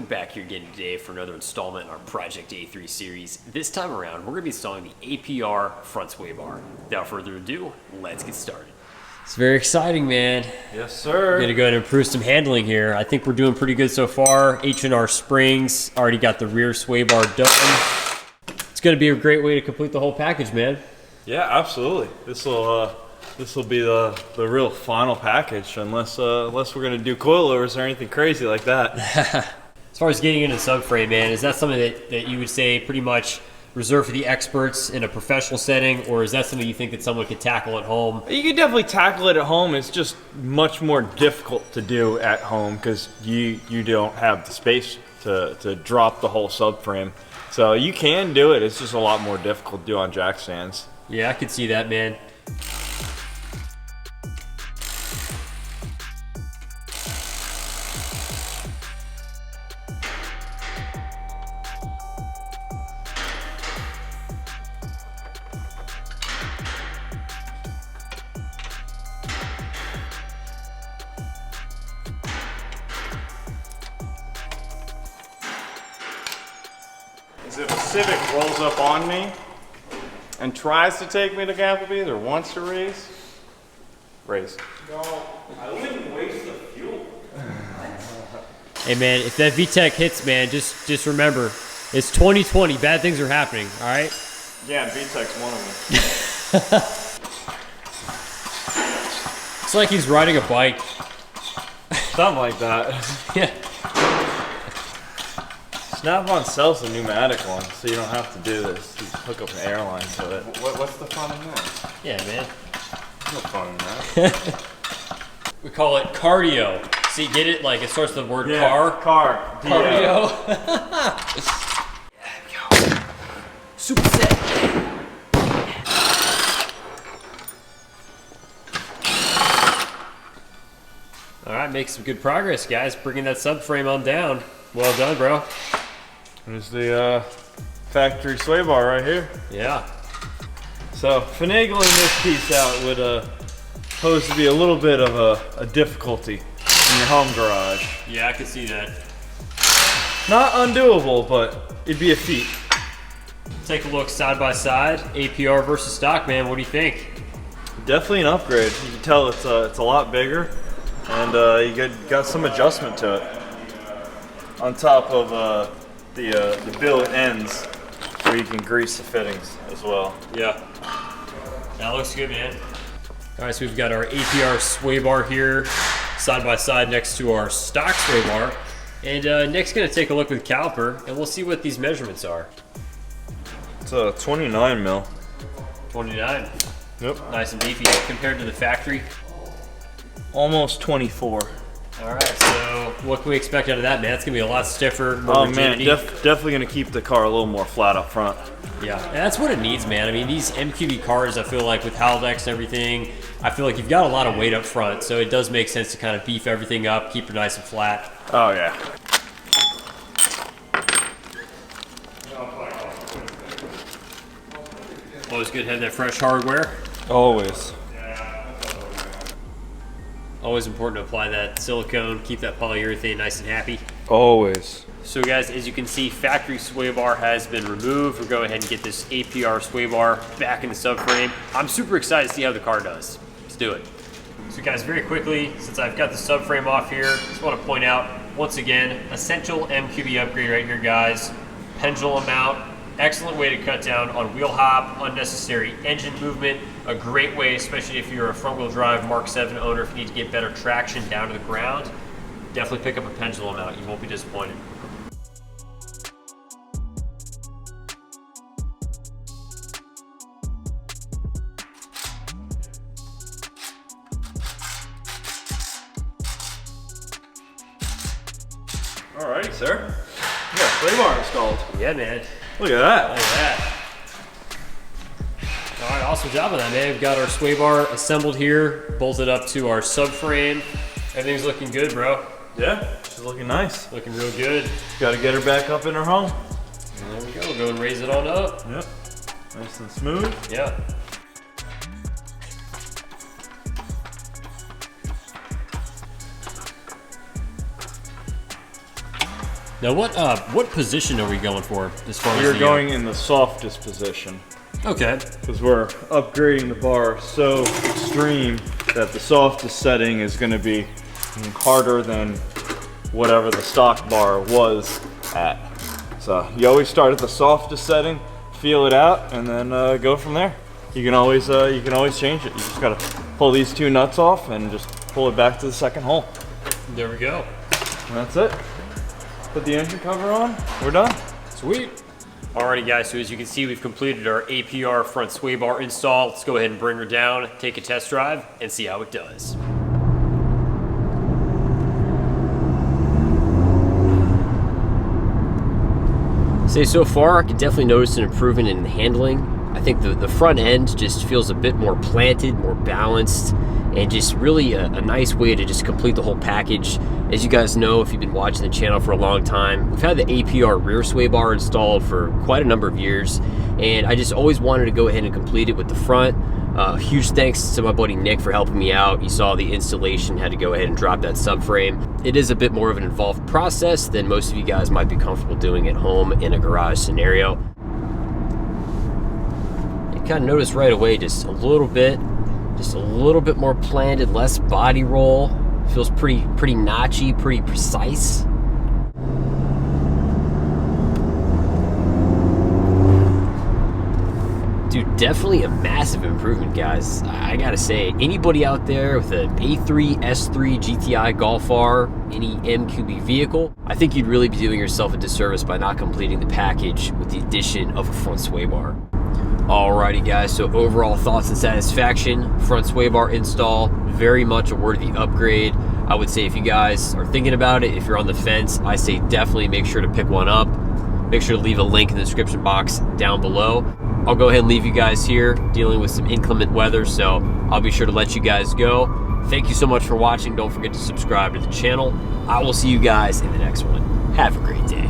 back here again today for another installment in our Project A3 series. This time around, we're going to be installing the APR front sway bar. Without further ado, let's get started. It's very exciting, man. Yes, sir. We're going to go ahead and improve some handling here. I think we're doing pretty good so far. H&R springs, already got the rear sway bar done. It's going to be a great way to complete the whole package, man. Yeah, absolutely. This will be the real final package, unless we're gonna do coilovers or anything crazy like that. As far as getting into the subframe, man, is that something that you would say pretty much reserved for the experts in a professional setting, or is that something you think that someone could tackle at home? You could definitely tackle it at home. It's just much more difficult to do at home because you don't have the space to drop the whole subframe. So you can do it. It's just a lot more difficult to do on jack stands. Yeah, I could see that, man. Is if a Civic rolls up on me and tries to take me to Applebee's or wants to race. No, I wouldn't waste the fuel. Hey, man, if that VTEC hits, man, just remember, it's 2020. Bad things are happening, all right? Yeah, and VTEC's one of them. It's like he's riding a bike. Something like that. Yeah. Snap-on sells the pneumatic one, so you don't have to do this. You hook up an airline to it. What's the fun in that? Yeah, man. There's no fun in that. We call it cardio. See, get it? Like, it starts with the word car. Cardio. Cardio. Super set. All right, make some good progress, guys. Bringing that subframe on down. Well done, bro. There's the factory sway bar right here. Yeah. So finagling this piece out would pose to be a little bit of a difficulty in your home garage. Yeah, I can see that. Not undoable, but it'd be a feat. Take a look side by side. APR versus stock, man. What do you think? Definitely an upgrade. You can tell it's a lot bigger, and you got some adjustment to it. On top of the billet ends, where you can grease the fittings as well. Yeah. That looks good, man. All right, so we've got our APR sway bar here, side by side next to our stock sway bar. And Nick's gonna take a look with caliper, and we'll see what these measurements are. It's a 29 mil. 29. Yep. Nice and beefy compared to the factory. Almost 24. All right, so what can we expect out of that, man? It's gonna be a lot stiffer, more Oh man, rigidity. definitely gonna keep the car a little more flat up front. Yeah, and that's what it needs, man. I mean, these MQB cars, I feel like with Haldex and everything, I feel like you've got a lot of weight up front, so it does make sense to kind of beef everything up, keep it nice and flat. Oh yeah. Always good to have that fresh hardware. Always. Always important to apply that silicone, keep that polyurethane nice and happy. Always. So guys, as you can see, factory sway bar has been removed. We'll go ahead and get this APR sway bar back in the subframe. I'm super excited to see how the car does. Let's do it. So guys, very quickly, since I've got the subframe off here, just want to point out, once again, essential MQB upgrade right here, guys. Pendulum mount, excellent way to cut down on wheel hop, unnecessary engine movement, a great way, especially if you're a front wheel drive MK7 owner, if you need to get better traction down to the ground, definitely pick up a pendulum mount, you won't be disappointed. Alrighty, sir. We got sway bar installed. Yeah, man. Look at that. Look at that. All right, awesome job on that, man. We've got our sway bar assembled here, bolted up to our subframe. Everything's looking good, bro. Yeah, she's looking nice. Looking real good. Got to get her back up in her home. And there we go. We'll go and raise it on up. Yep. Nice and smooth. Yeah. Now what position are we going for as far as You're the, going in the softest position. Okay. Because we're upgrading the bar so extreme that the softest setting is going to be harder than whatever the stock bar was at. So you always start at the softest setting, feel it out, and then go from there. You can always change it. You just gotta pull these two nuts off and just pull it back to the second hole. There we go. And that's it. Put the engine cover on. We're done. Sweet. Alrighty guys, so as you can see, we've completed our APR front sway bar install. Let's go ahead and bring her down, take a test drive, and see how it does. So far, I can definitely notice an improvement in the handling. I think the front end just feels a bit more planted, more balanced, and just really a nice way to just complete the whole package. As you guys know, if you've been watching the channel for a long time, we've had the APR rear sway bar installed for quite a number of years, and I just always wanted to go ahead and complete it with the front. Huge thanks to my buddy Nick for helping me out. You saw the installation, had to go ahead and drop that subframe. It is a bit more of an involved process than most of you guys might be comfortable doing at home in a garage scenario. You kind of notice right away just a little bit more planted, less body roll. Feels pretty notchy, pretty precise. Dude, definitely a massive improvement, guys. I gotta say, anybody out there with an A3, S3, GTI Golf R, any MQB vehicle, I think you'd really be doing yourself a disservice by not completing the package with the addition of a front sway bar. Alrighty guys, so overall thoughts and satisfaction, front sway bar install, very much a worthy upgrade. I would say if you guys are thinking about it, if you're on the fence, I say definitely make sure to pick one up. Make sure to leave a link in the description box down below. I'll go ahead and leave you guys here dealing with some inclement weather, so I'll be sure to let you guys go. Thank you so much for watching. Don't forget to subscribe to the channel. I will see you guys in the next one. Have a great day.